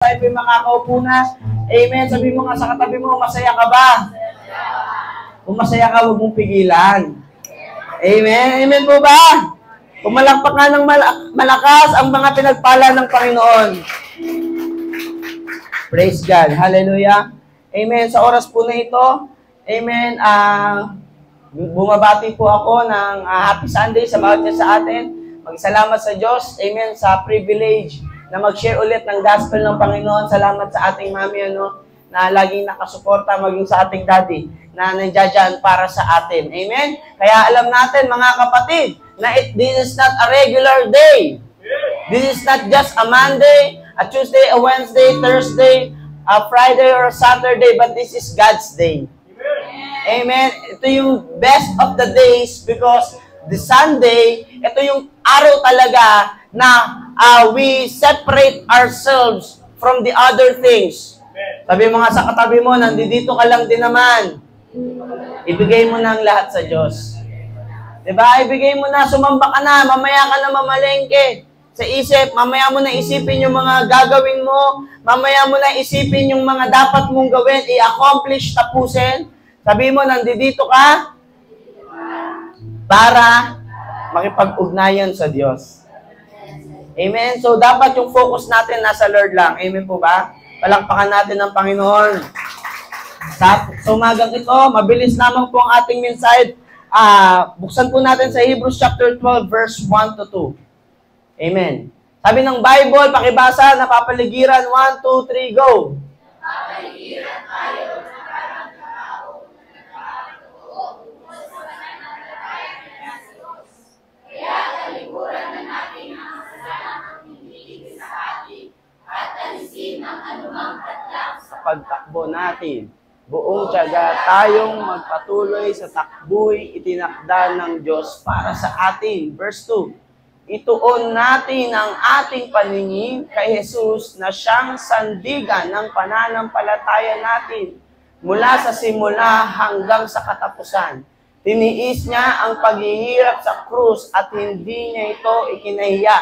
tayo may makakaupo na. Amen. Sabi mo nga sa katabi mo, masaya ka ba? Kung masaya ka, huwag mong pigilan. Amen. Amen po ba? Pumalakpak ka ng malakas ang mga pinagpala ng Panginoon. Praise God. Hallelujah. Amen. Sa oras po na ito, amen, bumabati po ako ng Happy Sunday sa bawat isa sa atin. Magsalamat sa Diyos, amen, sa privilege na mag-share ulit ng gospel ng Panginoon. Salamat sa ating mami, na laging nakasuporta, maging sa ating daddy, na nandiyan para sa atin. Amen? Kaya alam natin, mga kapatid, na this is not a regular day. This is not just a Monday, a Tuesday, a Wednesday, Thursday, a Friday, or a Saturday, but this is God's day. Amen? Ito yung best of the days because the Sunday, ito yung araw talaga na we separate ourselves from the other things. Sabi mo nga sa katabi mo, nandito ka lang din naman. Ibigay mo na ang lahat sa Diyos. Diba? Ibigay mo na, sumamba ka na, mamaya ka na mamalengke. Sa isip, mamaya mo na isipin yung mga gagawin mo, mamaya mo na isipin yung mga dapat mong gawin, i-accomplish, tapusin. Sabi mo, nandito ka para makipag-ugnayan sa Diyos. Amen? So, dapat yung focus natin nasa Lord lang. Amen po ba? Palakpakan natin ang Panginoon. Sa umagang ito, mabilis lamang po ang ating mensahe. Buksan po natin sa Hebrews chapter 12, verse 1 to 2. Amen. Sabi ng Bible, pakibasa, napapaligiran, 1, 2, 3, go. Napapaligiran tayo ng parang tao, sa Diyos. Kaya talikuran na natin ang kasalanan ng hindi sa atin at alisin ang anumang katlang sa pagtakbo natin. Buong tiyaga tayong magpatuloy sa takbuhay itinakda ng Diyos para sa atin. Verse 2, ituon natin ang ating paningin kay Jesus na siyang sandigan ng pananampalataya natin mula sa simula hanggang sa katapusan. Tiniis niya ang paghihirap sa krus at hindi niya ito ikinahiya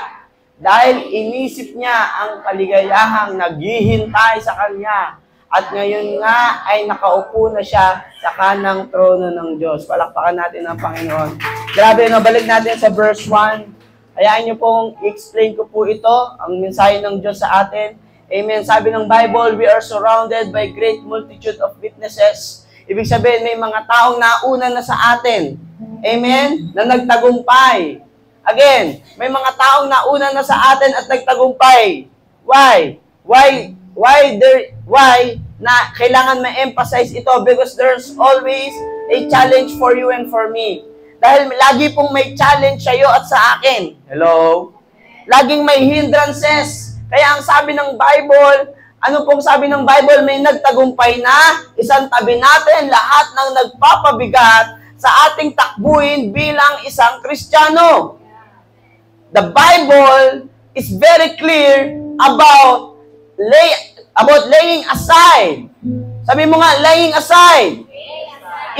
dahil inisip niya ang kaligayahang naghihintay sa Kanya. At ngayon nga ay nakaupo na siya sa kanang trono ng Diyos. Palakpakan natin ang Panginoon. Grabe, balik natin sa verse 1. Hayaan niyo pong explain ko po ito, ang mensahe ng Diyos sa atin. Amen. Sabi ng Bible, we are surrounded by great multitude of witnesses. Ibig sabihin, may mga taong nauna na sa atin. Amen? Na nagtagumpay. Again, may mga taong nauna na sa atin at nagtagumpay. Why? Why na kailangan ma-emphasize ito? Because there's always a challenge for you and for me. Dahil lagi pong may challenge sa iyo at sa akin. Hello? Laging may hindrances. Kaya ang sabi ng Bible, ano pong sabi ng Bible? May nagtagumpay na, isang tabi natin lahat ng nagpapabigat sa ating takbuhin bilang isang Kristiyano. The Bible is very clear about laying aside. Sabi mo nga, laying aside.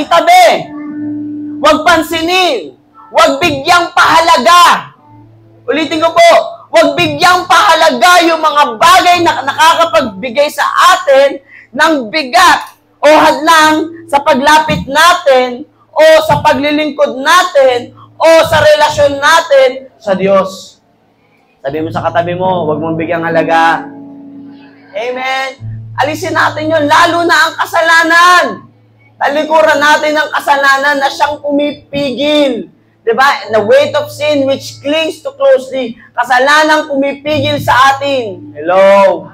Itabi. Huwag pansinin. Huwag bigyang pahalaga. Ulitin ko po, huwag bigyang pahalaga yung mga bagay na nakakapagbigay sa atin ng bigat o hadlang sa paglapit natin o sa paglilingkod natin o sa relasyon natin sa Diyos. Sabi mo sa katabi mo, huwag mong bigyang halaga. Amen. Alisin natin yun, lalo na ang kasalanan. Talikuran natin ang kasalanan na siyang pumipigil. Diba? The weight of sin which clings too closely. Kasalanang pumipigil sa atin. Hello?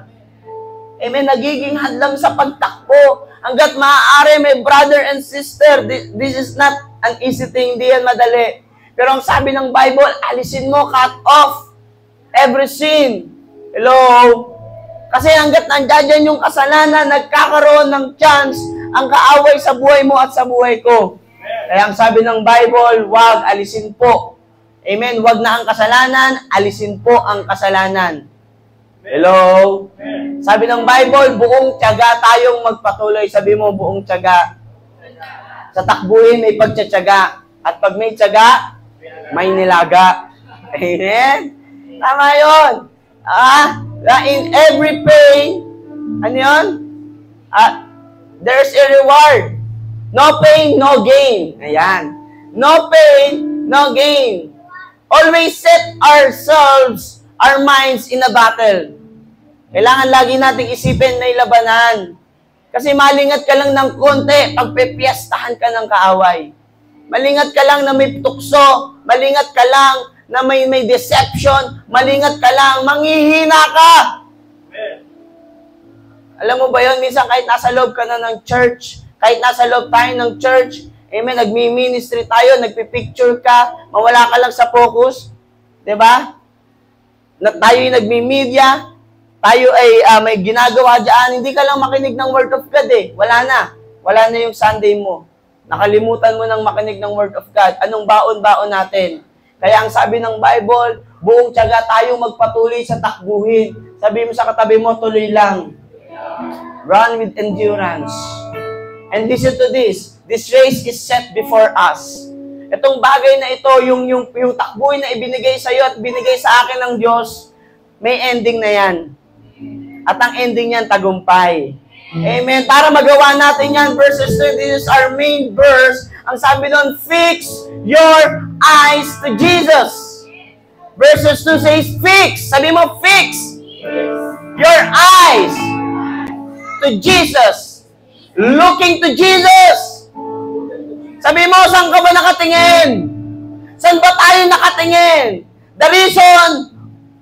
Amen. Nagiging hadlang sa pagtakbo. Hanggat maaari, may brother and sister, this is not an easy thing. Hindi yan madali. Pero ang sabi ng Bible, alisin mo, cut off every sin. Hello? Kasi hanggat nandiyan yung kasalanan, nagkakaroon ng chance ang kaaway sa buhay mo at sa buhay ko. Kaya ang sabi ng Bible, wag, alisin po. Amen. Wag na ang kasalanan, alisin po ang kasalanan. Hello? Sabi ng Bible, buong tiyaga tayong magpatuloy. Sabi mo, buong tiyaga. Sa takbuhin, may pagtitiyaga. At pag may tiyaga, may nilaga. Amen? Tama yun. In every pain, ano yun? There's a reward. No pain, no gain. Ayan. No pain, no gain. Always set ourselves, our minds in a battle. Kailangan lagi nating isipin na ilabanan. Kasi malingat ka lang ng konti, pagpepiestahan ka ng kaaway. Malingat ka lang na may tukso, malingat ka lang na may deception, malingat ka lang, manghihina ka. Amen. Alam mo ba yun, minsan kahit nasa loob ka na ng church, kahit nasa loob tayo ng church, amen, nagmi-ministry tayo, nagpipicture ka, mawala ka lang sa focus, diba? Tayo yung nagmi-media, tayo ay may ginagawa dyan, hindi ka lang makinig ng Word of God eh. Wala na yung Sunday mo. Nakalimutan mo ng makinig ng Word of God. Anong baon-baon natin? Kaya ang sabi ng Bible, buong tiyaga tayong magpatuloy sa takbuhin. Sabi mo sa katabi mo, tuloy lang. Run with endurance. And listen to this. This race is set before us. Itong bagay na ito, yung takbuhin na ibinigay sa iyo at binigay sa akin ng Diyos, may ending na yan. At ang ending niyan, tagumpay. Amen. Para magawa natin yan, verses 2, this is our main verse. Ang sabi doon, fix your eyes to Jesus. Verses 2 says, fix. Sabi mo, fix your eyes to Jesus. Looking to Jesus. Sabi mo, saan ka ba nakatingin? Saan ba tayo nakatingin? The reason,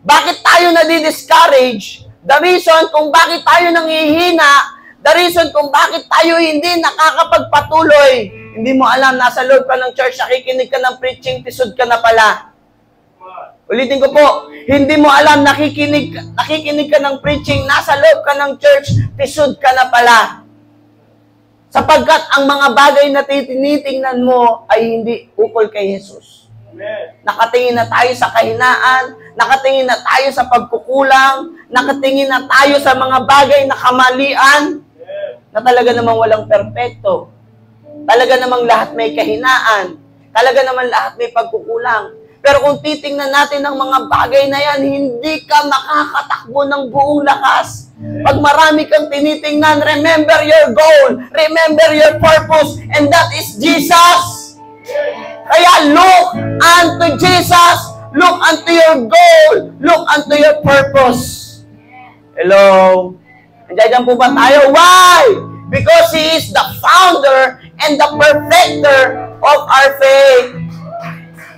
bakit tayo nadi-discourage, the reason kung bakit tayo nanghihina, the reason kung bakit tayo hindi nakakapagpatuloy, hindi mo alam, nasa loob ka ng church, nakikinig ka ng preaching, tisod ka na pala. Ulitin ko po, hindi mo alam, nakikinig ka ng preaching, nasa loob ka ng church, tisod ka na pala. Sapagkat ang mga bagay na tinitingnan mo ay hindi ukol kay Jesus. Amen. Nakatingin na tayo sa kahinaan, nakatingin na tayo sa pagkukulang, nakatingin na tayo sa mga bagay na kamalian, na talaga namang walang perpekto. Talaga namang lahat may kahinaan. Talaga namang lahat may pagkukulang. Pero kung titingnan natin ang mga bagay na yan, hindi ka makakatakbo ng buong lakas. Pag marami kang tinitingnan, remember your goal, remember your purpose, and that is Jesus. Kaya look unto Jesus, look unto your goal, look unto your purpose. Hello? Andiyan po ba tayo? Why? Because He is the founder and the perfecter of our faith.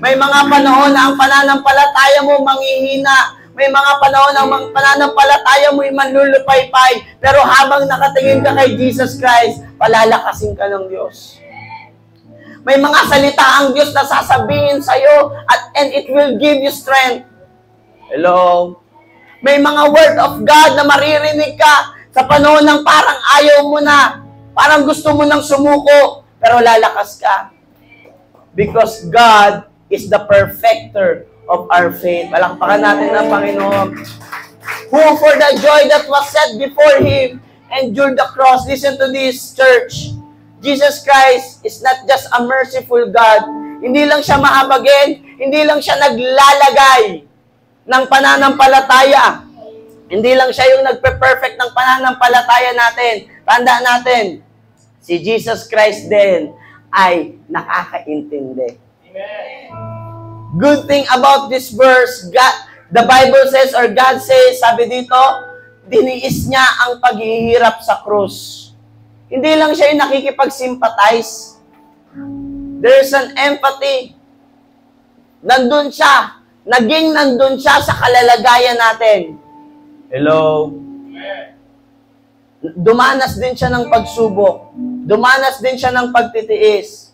May mga panahon na ang pananampalataya mo manghihina. May mga panahon na ang pananampalataya mo ay manlulupaypay. Pero habang nakatingin ka kay Jesus Christ, palalakasin ka ng Diyos. May mga salita ang Diyos na sasabihin sa'yo and it will give you strength. Hello? May mga word of God na maririnig ka sa panahon ng parang ayaw mo na, parang gusto mo nang sumuko, pero lalakas ka. Because God is the perfecter of our faith. Palakpakan natin ang Panginoon. Who for the joy that was set before Him endured the cross. Listen to this, church. Jesus Christ is not just a merciful God. Hindi lang siya mahabagin, hindi lang siya naglalagay ng pananampalataya. Hindi lang siya yung nagpe-perfect ng pananampalataya natin. Tandaan natin, si Jesus Christ din ay nakakaintindi. Amen. Good thing about this verse, the Bible says, or God says, sabi dito, diniis niya ang paghihirap sa krus. Hindi lang siya yung nakikipag-sympathize. There's an empathy. Nandun siya. Naging nandun siya sa kalalagayan natin. Hello? Dumanas din siya ng pagsubok. Dumanas din siya ng pagtitiis.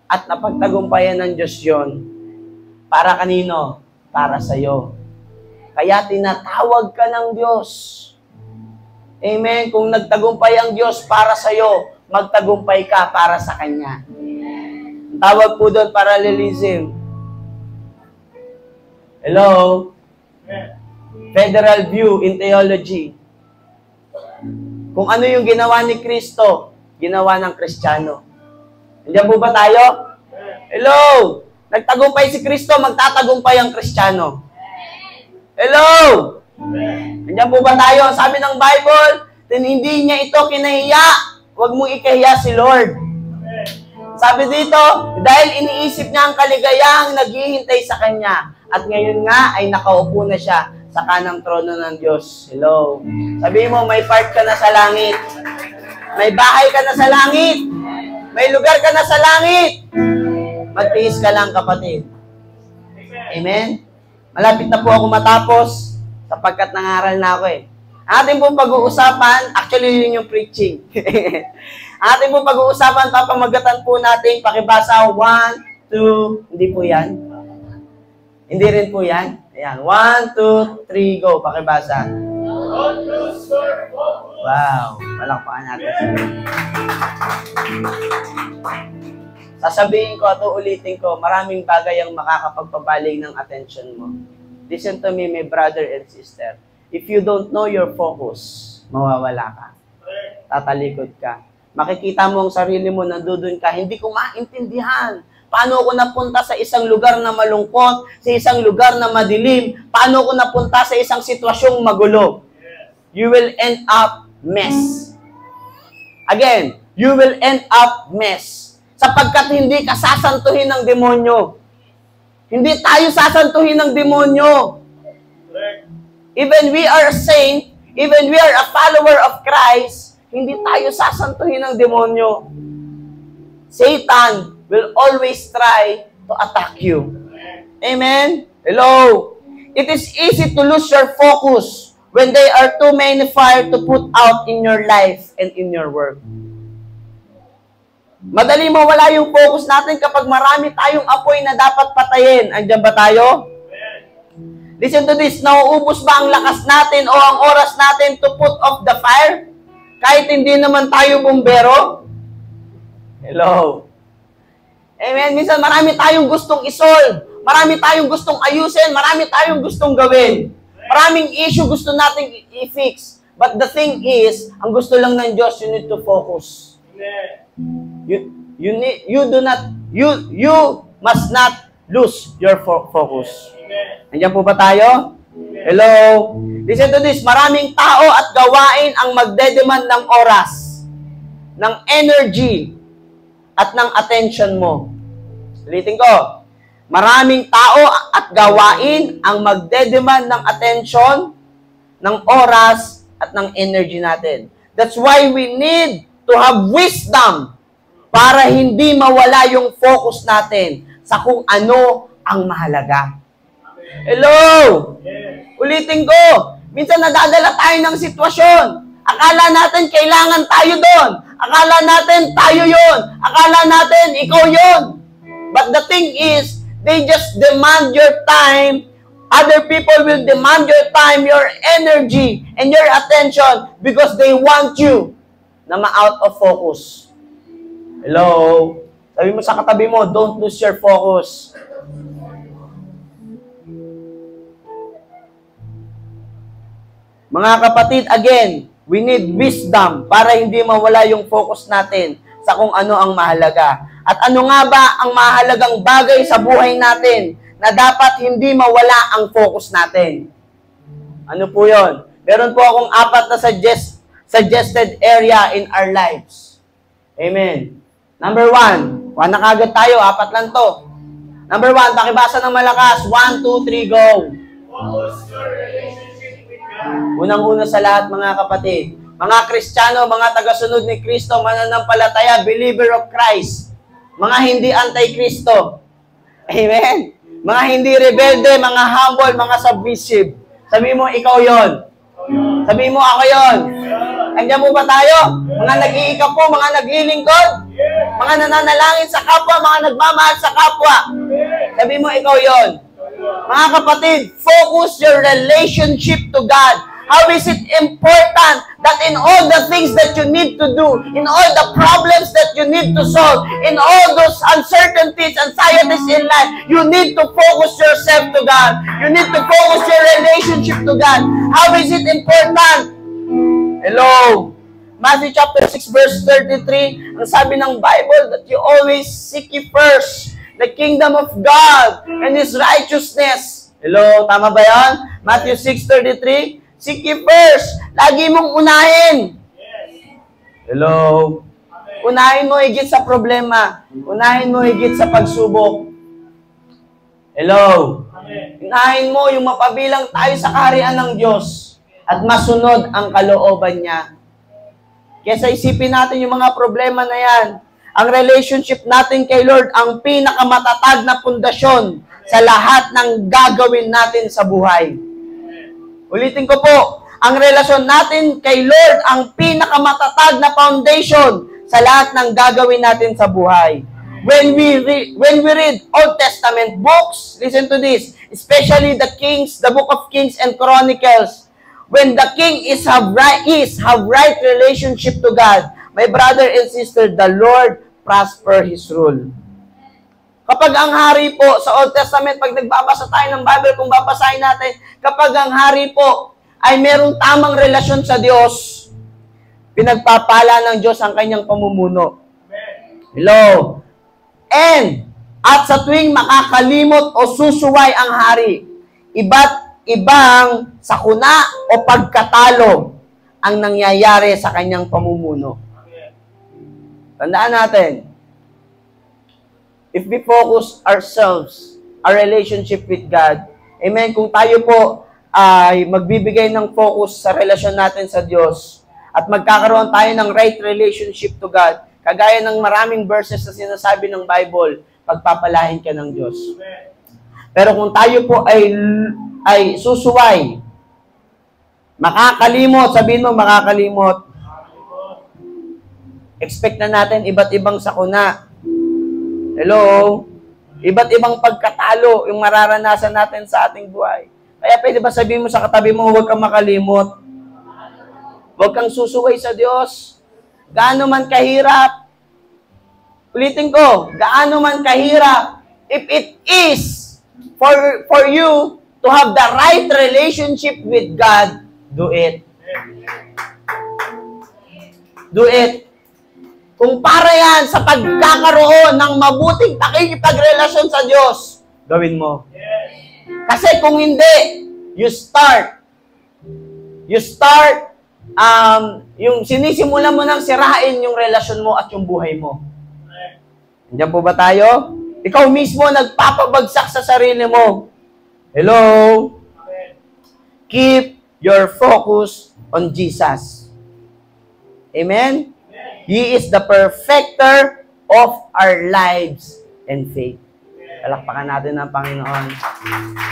At napagtagumpayan ng Diyos yun. Para kanino? Para sa'yo. Kaya tinatawag ka ng Diyos. Amen? Kung nagtagumpay ang Diyos para sa'yo, magtagumpay ka para sa Kanya. Tawag po doon, parallelism. Hello? Federal view in theology. Kung ano yung ginawa ni Kristo, ginawa ng Kristiyano. Nandiyan po ba tayo? Hello? Nagtagumpay si Kristo, magtatagumpay ang Kristiyano. Hello? Nandiyan po ba tayo? Sabi ng Bible, hindi niya ito kinahiya. Huwag mong ikahiya si Lord. Sabi dito, dahil iniisip niya ang kaligayahang naghihintay sa Kanya. At ngayon nga ay nakaupo na siya sa kanang trono ng Diyos. Hello. Sabi mo, may part ka na sa langit. May bahay ka na sa langit. May lugar ka na sa langit. Magtiis ka lang, kapatid. Amen? Malapit na po ako matapos sapagkat nangaral na ako eh. Ating pong pag-uusapan, actually yun yung preaching. Ating pong pag-uusapan, papamagatan po natin, pakibasa 1, 2, hindi po yan. Hindi rin po yan. Ayan, 1, 2, 3, go, pakibasa. Wow, palakpakan natin. Sasabihin ko at uulitin ko, maraming bagay ang makakapagpabaling ng attention mo. Listen to me, my brother and sister. If you don't know your focus, mawawala ka. Tatalikod ka. Makikita mo ang sarili mo, nandudun ka, hindi ko maintindihan. Paano ako napunta sa isang lugar na malungkot, sa isang lugar na madilim? Paano ako napunta sa isang sitwasyong magulo? You will end up mess. Again, you will end up mess. Sapagkat hindi ka sasantuhin ng demonyo. Hindi tayo sasantuhin ng demonyo. Even we are a saint, even we are a follower of Christ, hindi tayo sasantuhin ng demonyo. Satan will always try to attack you. Amen? Hello? It is easy to lose your focus when there are too many fire to put out in your life and in your work. Madali mawala yung focus natin kapag marami tayong apoy na dapat patayin. Andiyan ba tayo? Listen to this. Nauubos ba ang lakas natin o ang oras natin to put off the fire? Kahit hindi naman tayo bumbero? Hello? Amen? Minsan marami tayong gustong isolve. Marami tayong gustong ayusin. Marami tayong gustong gawin. Maraming issue gusto nating i-fix. But the thing is, ang gusto lang ng Diyos, you need to focus. You must not lose your focus. Nandiyan po ba tayo? Hello? Listen to this. Maraming tao at gawain ang magdedemand ng oras, ng energy, at ng attention mo. Ulitin ko. Maraming tao at gawain ang magdedemand ng attention, ng oras, at ng energy natin. That's why we need to have wisdom para hindi mawala yung focus natin sa kung ano ang mahalaga. Hello? Ulitin ko. Minsan nadadala tayo ng sitwasyon. Akala natin kailangan tayo doon. Akala natin tayo yun. Akala natin ikaw yun. But the thing is, they just demand your time. Other people will demand your time, your energy, and your attention because they want you na ma-out of focus. Hello? Sabi mo sa katabi mo, don't lose your focus. Mga kapatid, again, we need wisdom para hindi mawala yung focus natin sa kung ano ang mahalaga. At ano nga ba ang mahalagang bagay sa buhay natin na dapat hindi mawala ang focus natin? Ano po yun? Meron po akong 4 na suggested area in our lives. Amen. Number 1. 1 na kagad tayo. 4 lang to. Number 1, pakibasa ng malakas. 1, 2, 3, go. Focus your relationship with God. Unang-una sa lahat, mga kapatid. Mga Kristiyano, mga tagasunod ni Kristo, mananampalataya, believer of Christ. Mga hindi anti-Kristo. Amen? Mga hindi rebelde, mga humble, mga submissive. Sabi mo, ikaw yon. Sabi mo, ako yon. Andiyan mo ba tayo? Mga nag-iikap po, mga naglilingkod, mga nananalangin sa kapwa, mga nagmamahal sa kapwa. Sabi mo, ikaw yon. Mga kapatid, focus your relationship to God. How is it important that in all the things that you need to do, in all the problems that you need to solve, in all those uncertainties, anxieties in life, you need to focus yourself to God. You need to focus your relationship to God. How is it important? Hello? Matthew chapter 6 verse 33, ang sabi ng Bible that you always seek ye first the kingdom of God and His righteousness. Hello? Tama ba yan? Matthew 6:33, seek ye first. Lagi mong unahin. Hello? Unahin mo higit sa problema. Unahin mo higit sa pagsubok. Hello? Unahin mo yung mapabilang tayo sa kaharian ng Diyos at masunod ang kalooban niya. Kesa isipin natin yung mga problema na yan. Ang relationship natin kay Lord ang pinakamatatag na pundasyon sa lahat ng gagawin natin sa buhay. Ulitin ko po, ang relasyon natin kay Lord ang pinakamatatag na foundation sa lahat ng gagawin natin sa buhay. When we read Old Testament books, listen to this, especially the book of Kings and Chronicles, when the king have right relationship to God, my brother and sister, the Lord prosper His rule. Kapag ang hari po, sa Old Testament, pag nagbabasa tayo ng Bible, kung babasahin natin, kapag ang hari po ay merong tamang relasyon sa Diyos, pinagpapala ng Diyos ang kanyang pamumuno. Hello? And, at sa tuwing makakalimot o susuway ang hari, ibang sakuna o pagkatalo ang nangyayari sa kanyang pamumuno. Tandaan natin, if we focus ourselves, our relationship with God, amen, kung tayo po ay magbibigay ng focus sa relasyon natin sa Diyos at magkakaroon tayo ng right relationship to God, kagaya ng maraming verses na sinasabi ng Bible, pagpapalain ka ng Diyos. Pero kung tayo po ay susuway, makakalimot, sabihin mo makakalimot, expect na natin iba't ibang sakuna. Hello? Iba't ibang pagkatalo yung mararanasan natin sa ating buhay. Kaya pwede ba sabihin mo sa katabi mo, huwag kang makalimot. Huwag kang susuway sa Diyos. Gaano man kahirap. Ulitin ko, gaano man kahirap. If it is for you to have the right relationship with God, do it. Do it. Kung para yan sa pagkakaroon ng mabuting pakikipagrelasyon sa Diyos, gawin mo. Kasi kung hindi, you start, yung sinisimula mo nang sirain yung relasyon mo at yung buhay mo. Nandiyan po ba tayo? Ikaw mismo nagpapabagsak sa sarili mo. Hello? Keep your focus on Jesus. Amen? He is the perfecter of our lives and faith. Palakpakan natin ang Panginoon.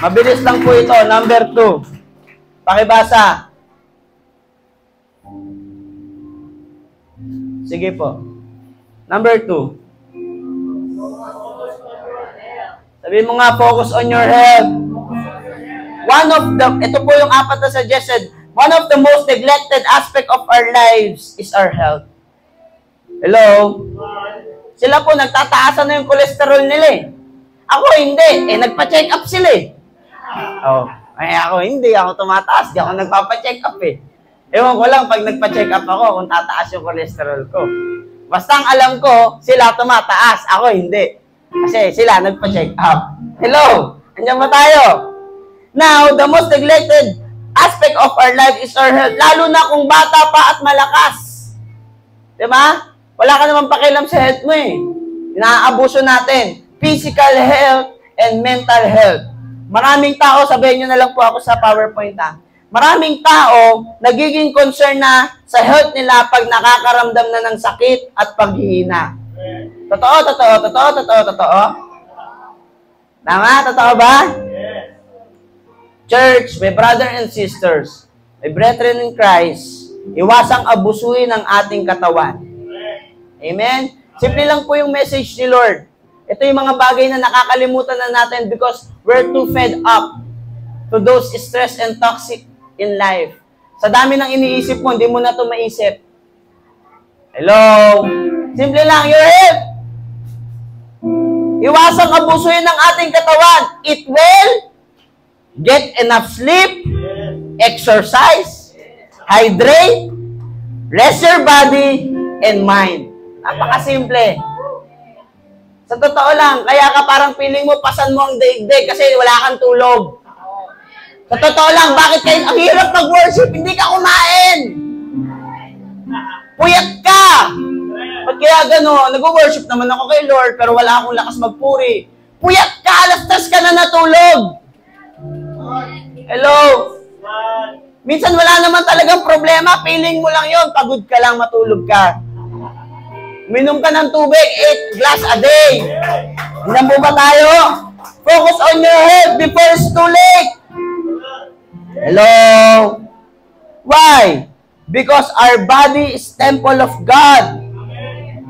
Mabilis lang po ito. Number 2. Pakibasa. Sige po. Number 2. Sabihin mo nga, focus on your health. Ito po yung 4 na suggested. One of the most neglected aspect of our lives is our health. Hello? Sila po, nagtataasan na yung cholesterol nila eh. Ako hindi. Nagpa-check up sila eh. Ako hindi. Ako tumataas. Di ako nagpapa-check up eh. Ewan ko lang pag nagpa-check up ako kung tataas yung cholesterol ko. Basta ang alam ko, sila tumataas. Ako hindi. Kasi sila nagpa-check up. Hello? Andiyan ba tayo? Now, the most neglected aspect of our life is our health. Lalo na kung bata pa at malakas. Diba? Wala ka naman pakialam sa health mo eh. Inaabuso natin. Physical health and mental health. Maraming tao, sabihin nyo na lang po ako sa PowerPoint ha. Maraming tao, nagiging concern na sa health nila pag nakakaramdam na ng sakit at paghihina. Totoo? Tama? Totoo ba? Church, my brother and sisters, my brethren in Christ, iwasang abusuin ang ating katawan. Amen? Simple lang po yung message ni Lord. Ito yung mga bagay na nakakalimutan na natin because we're too fed up to those stress and toxic in life. Sa dami ng iniisip mo, hindi mo na ito maisip. Hello? Simple lang, your health. Iwasang abusuin ang ating katawan. Eat well, get enough sleep, exercise, hydrate, rest your body and mind. Napakasimple. Sa totoo lang, kaya ka parang feeling mo, pasan mo ang daigdig kasi wala kang tulog. Sa totoo lang, bakit kayo ang hirap mag-worship? Hindi ka kumain. Puyat ka. Ba't kaya gano'n? Nag-worship naman ako kay Lord, pero wala akong lakas magpuri. Puyat ka, alas 3 ka na natulog. Hello? Minsan wala naman talagang problema, feeling mo lang yon, pagod ka lang, matulog ka. Minom ka ng tubig, 8 glass a day. Hindi po ba tayo? Focus on your health before it's too late. Hello? Why? Because our body is temple of God.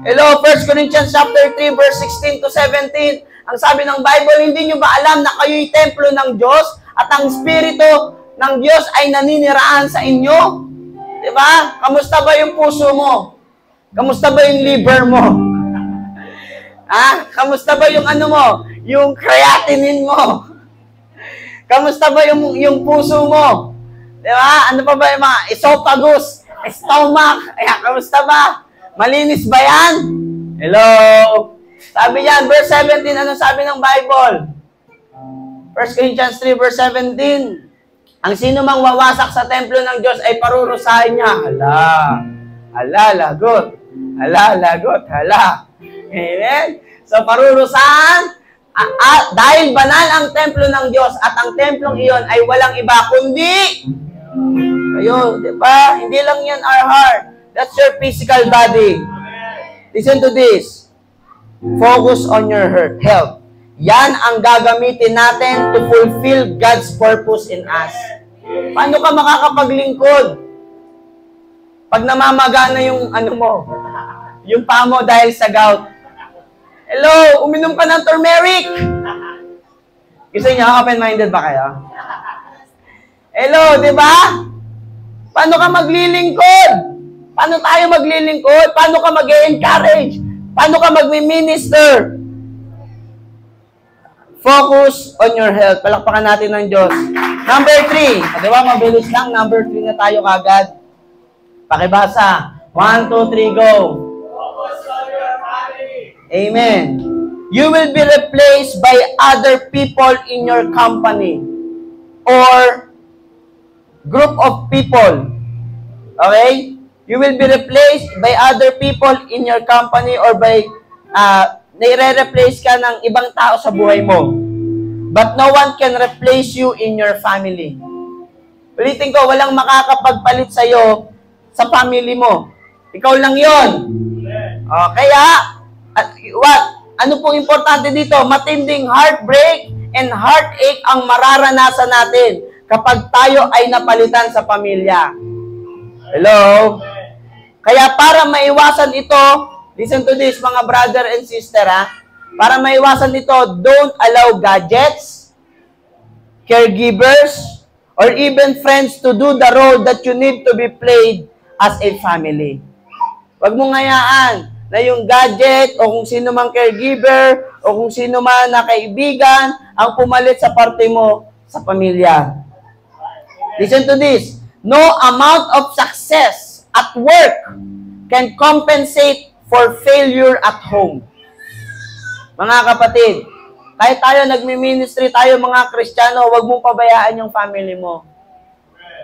Hello, 1 Corinthians chapter 3, verse 16 to 17. Ang sabi ng Bible, hindi nyo ba alam na kayo'y templo ng Diyos at ang Espiritu ng Diyos ay naninirahan sa inyo? Diba? Kamusta ba yung puso mo? Kamusta ba yung liver mo? Kamusta ba yung ano mo? Yung creatinine mo? Kamusta ba yung puso mo? Diba? Ano pa ba yung mga esophagus, stomach? Kamusta ba? Malinis ba yan? Hello? Sabi yan, verse 17, ano sabi ng Bible? 1 Corinthians 3, verse 17, ang sino mang wawasak sa templo ng Diyos ay parurusahan niya. Lagot. Amen? So, parurusahan, dahil banal ang templo ng Diyos at ang templong iyon ay walang iba, kundi kayo, di ba? Hindi lang yan our heart. That's your physical body. Listen to this. Focus on your health. Yan ang gagamitin natin to fulfill God's purpose in us. Paano ka makakapaglingkod? Pag namamaga na yung ano mo, yung paa mo dahil sa gout. Hello, uminom ka ng turmeric. Gusto niyo, open-minded ba kayo? Hello, di ba? Paano ka maglilingkod? Paano tayo maglilingkod? Paano ka mag-encourage? Paano ka mag-minister? Focus on your health. Palakpakan natin ng Diyos. Number 3. Di ba, mabilis lang. Number 3 na tayo kagad. Pakibasa. 1, 2, 3, go. Focus on your family. Amen. You will be replaced by other people in your company or group of people. Okay? You will be replaced by other people in your company or by, nire-replace ka ng ibang tao sa buhay mo. But no one can replace you in your family. Ulitin ko, walang makakapagpalit sa'yo sa family mo. Ikaw lang yon. Kaya, ano pong importante dito? Matinding heartbreak and heartache ang mararanasan natin kapag tayo ay napalitan sa pamilya. Hello? Kaya para maiwasan ito, listen to this mga brother and sister para maiwasan ito, don't allow gadgets, caregivers, or even friends to do the role that you need to be played as a family. Huwag mong hayaan na yung gadget o kung sino mang caregiver o kung sino man na kaibigan ang pumalit sa parte mo sa pamilya. Listen to this. No amount of success at work can compensate for failure at home. Mga kapatid, kahit tayo nagmi-ministry tayo mga Kristiyano, huwag mong pabayaan yung family mo.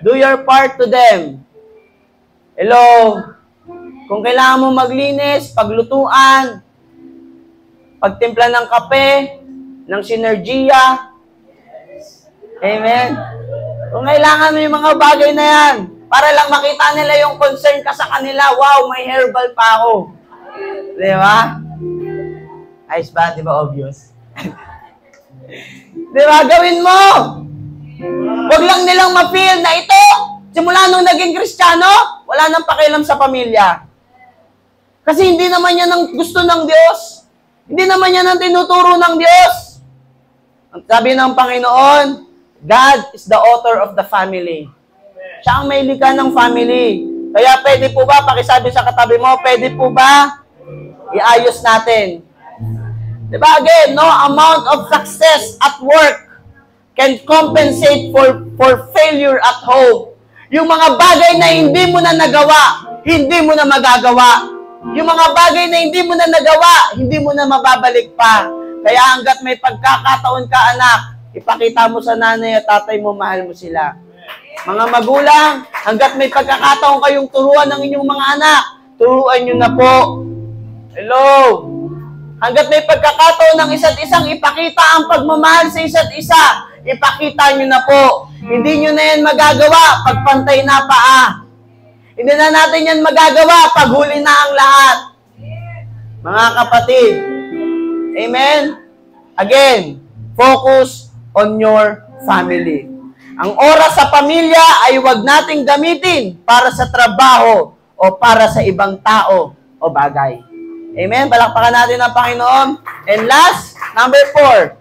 Do your part to them. Hello? Kung kailangan mo maglinis, paglutuan, pagtimpla ng kape, ng sinergiya. Amen? Kung kailangan mo yung mga bagay na yan, para lang makita nila yung concern ka sa kanila, wow, may herbal pa ako. Di ba? Ayos ba? Di ba obvious? Di ba? Gawin mo! Huwag lang nilang ma-feel na ito, simula nung naging Kristiyano, wala nang pakialam sa pamilya. Kasi hindi naman yan ang gusto ng Diyos. Hindi naman yan ang tinuturo ng Diyos. Ang sabi ng Panginoon, God is the author of the family. Siya ang may likha ng family. Kaya pwede po ba, pakisabi sa katabi mo, pwede po ba iayos natin? Diba again, no amount of success at work can compensate for failure at home. Yung mga bagay na hindi mo na nagawa, hindi mo na magagawa. Yung mga bagay na hindi mo na nagawa, hindi mo na mababalik pa. Kaya hanggat may pagkakataon ka, anak, ipakita mo sa nanay at tatay mo, mahal mo sila. Mga magulang, hanggat may pagkakataon kayong turuan ng inyong mga anak, turuan nyo na po. Hello? Hanggat may pagkakataon ng isa't isang ipakita ang pagmamahal sa isa't isa, ipakita nyo na po. Hindi nyo na yan magagawa pag pantay na paa. Hindi na natin yan magagawa pag huli na ang lahat. Mga kapatid, amen? Again, focus on your family. Ang oras sa pamilya ay huwag nating gamitin para sa trabaho o para sa ibang tao o bagay. Amen? Palakpakan natin ang Panginoon. And last, number 4.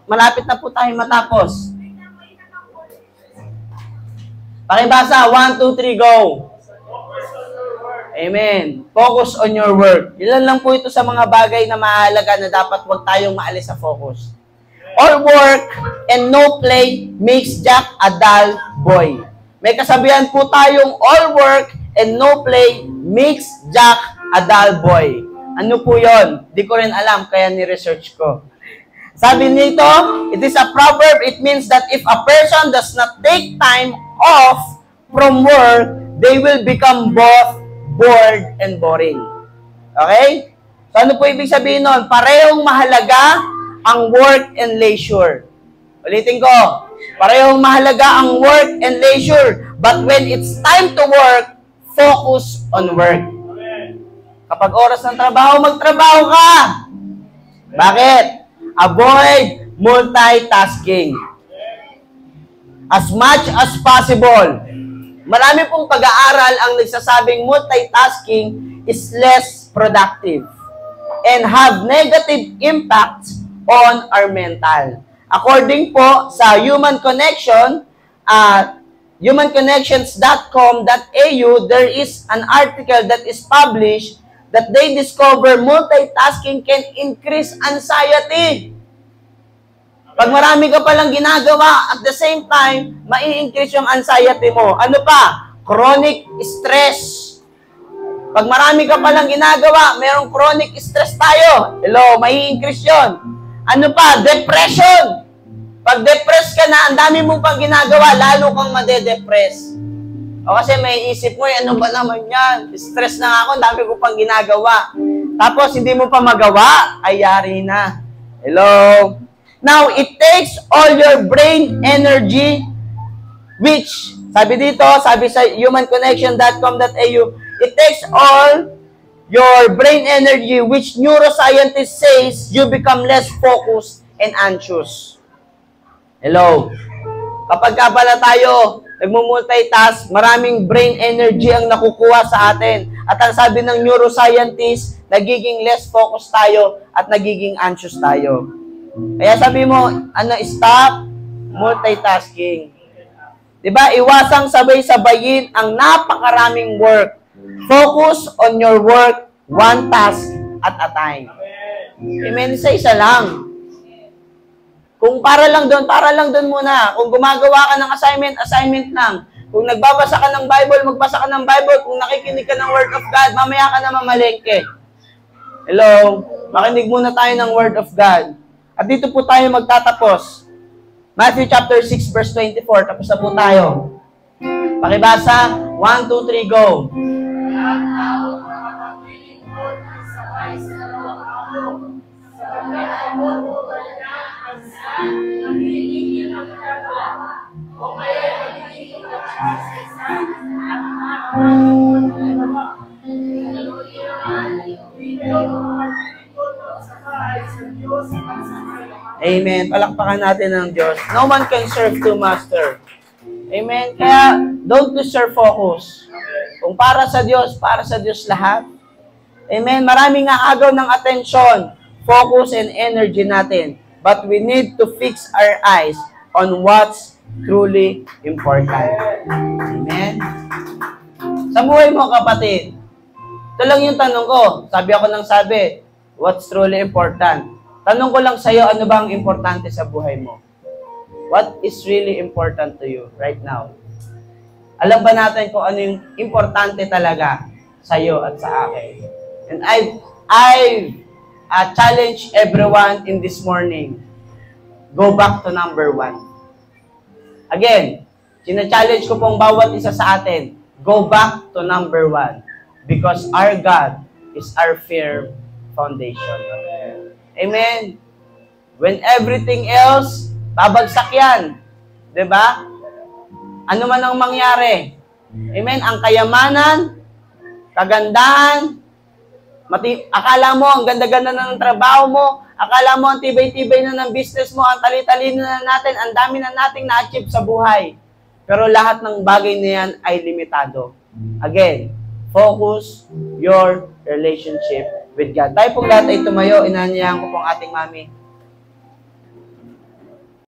Malapit na po tayong matapos. Pakibasa, 1, 2, 3, go. Amen. Focus on your work. Ilan lang po ito sa mga bagay na mahalaga na dapat huwag tayong maalis sa focus. All work and no play makes Jack a dull boy. May kasabihan po tayong all work and no play makes Jack a dull boy. Ano po yon? Di ko rin alam, kaya ni-research ko. Sabi nito, it is a proverb. It means that if a person does not take time off from work, they will become both bored and boring. Okay? So ano po ibig sabihin nun? Parehong mahalaga ang work and leisure. Ulitin ko, parehong mahalaga ang work and leisure. But when it's time to work, focus on work. Kapag oras ng trabaho, magtrabaho ka. Bakit? Avoid multitasking. As much as possible. Marami pong pag-aaral ang nagsasabing multitasking is less productive and have negative impacts on our mental. According po sa Human Connection, humanconnections.com.au, there is an article that is published that they discover multitasking can increase anxiety. Pag marami ka palang ginagawa, at the same time, mai-increase yung anxiety mo. Ano pa? Chronic stress. Pag marami ka palang ginagawa, merong chronic stress tayo. Hello, mai-increase yun. Ano pa? Depression. Pag depressed ka na, ang dami mong pang ginagawa, lalo kang made-depress. O kasi may isip mo, ano ba naman yan? Stress na ako, ang dami ko pang ginagawa. Tapos, hindi mo pa magawa, ay yari na. Hello? Now, it takes all your brain energy, which, sabi dito, sabi sa humanconnection.com.au, it takes all your brain energy, which neuroscientist says you become less focused and anxious. Hello? Kapag ka pala tayo nagmumultitask, maraming brain energy ang nakukuha sa atin. At ang sabi ng neuroscientist, nagiging less focused tayo at nagiging anxious tayo. Kaya sabi mo, stop multitasking. Diba? Iwasang sabay-sabayin ang napakaraming work. Focus on your work, one task at a time. Amen? Isa-isa lang. Kung para lang doon muna. Kung gumagawa ka ng assignment lang. Kung nagbabasa ka ng Bible, magbasa ka ng Bible. Kung nakikinig ka ng Word of God, mamaya ka na mamalengke. Hello? Makinig muna tayo ng Word of God. At dito po tayo magtatapos. Matthew chapter 6 verse 24. Tapos na po tayo. Pakibasa. 1, 2, 3, go. Amen. Palakpakan natin ng Diyos. No one can serve two masters. Amen. Kaya, don't lose your focus. Kung para sa Diyos lahat. Amen. Maraming aagaw ng atensyon, focus, and energy natin. But we need to fix our eyes on what's truly important. Amen. Sa buhay mo, kapatid, ito lang yung tanong ko. Sabi ako ng sabi, what's truly important? Tanong ko lang sa'yo, ano ba ang importante sa buhay mo? What is really important to you right now? Alam ba natin kung ano yung importante talaga sa'yo at sa akin? And I challenge everyone in this morning. Go back to number 1. Again, sina-challenge ko pong bawat isa sa atin, go back to number 1. Because our God is our firm foundation. Amen. When everything else, babagsak yan. Diba? Ano man ang mangyari. Amen. Ang kayamanan, kagandahan, akala mo ang ganda-ganda na ng trabaho mo, akala mo ang tibay-tibay na ng business mo, ang tali-talino na natin, ang dami na nating na-achieve sa buhay. Pero lahat ng bagay na yan ay limitado. Again, focus your relationship with God. Tayo pong lahat ay tumayo, inanyayahan ko pong ating mami.